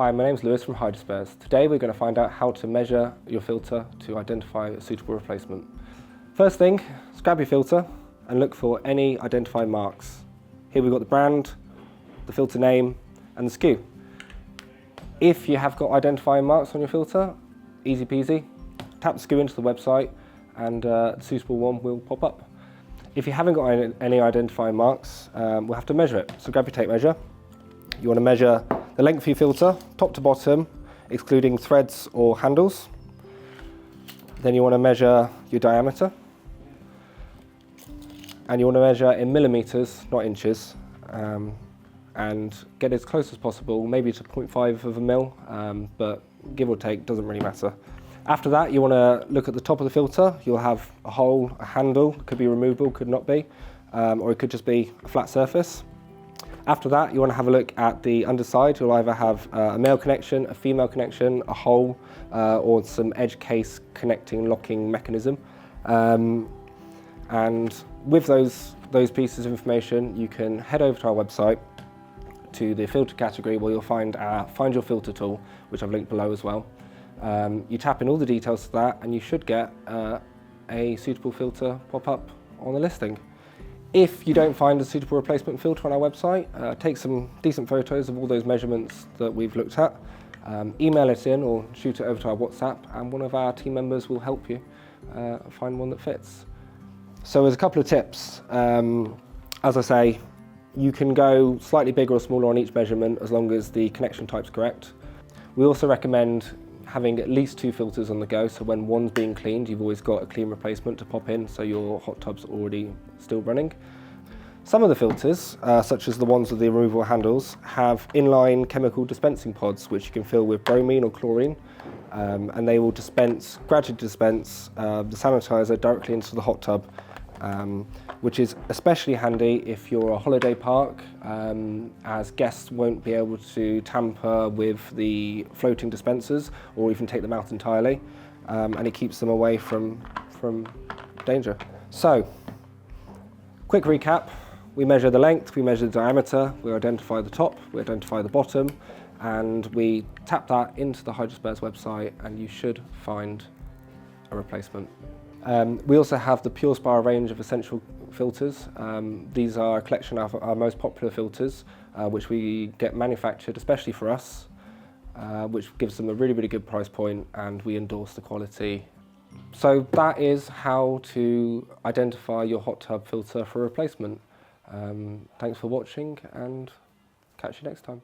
Hi, my name's Lewis from Hydrospares. Today we're going to find out how to measure your filter to identify a suitable replacement. First thing, grab your filter and look for any identifying marks. Here we've got the brand, the filter name and the SKU. If you have got identifying marks on your filter, easy peasy, tap the SKU into the website and the suitable one will pop up. If you haven't got any identifying marks, we'll have to measure it. So grab your tape measure. You want to measure the length of your filter, top to bottom, excluding threads or handles. Then you want to measure your diameter. And you want to measure in millimeters, not inches. And get as close as possible, maybe to 0.5 of a mil, but give or take, doesn't really matter. After that, you want to look at the top of the filter. You'll have a hole, a handle, could be removable, could not be, or it could just be a flat surface. After that, you want to have a look at the underside. You'll either have a male connection, a female connection, a hole, or some edge case connecting locking mechanism. And with those pieces of information, you can head over to our website to the filter category where you'll find our Find Your Filter tool, which I've linked below as well. You tap in all the details to that and you should get a suitable filter pop up on the listing. If you don't find a suitable replacement filter on our website, take some decent photos of all those measurements that we've looked at, email it in or shoot it over to our WhatsApp and one of our team members will help you find one that fits. So there's a couple of tips. As I say, you can go slightly bigger or smaller on each measurement as long as the connection type's correct. We also recommend having at least 2 filters on the go, so when one's being cleaned, you've always got a clean replacement to pop in, so your hot tub's already still running. Some of the filters, such as the ones with the removable handles, have inline chemical dispensing pods, which you can fill with bromine or chlorine, and they will gradually dispense the sanitizer directly into the hot tub, which is especially handy if you're a holiday park, as guests won't be able to tamper with the floating dispensers or even take them out entirely, and it keeps them away from danger. So, quick recap, we measure the length, we measure the diameter, we identify the top, we identify the bottom, and we tap that into the Hydrospares website and you should find a replacement. We also have the PureSpar range of essential filters. These are a collection of our most popular filters, which we get manufactured especially for us, which gives them a really, really good price point and we endorse the quality. So that is how to identify your hot tub filter for replacement. Thanks for watching and catch you next time.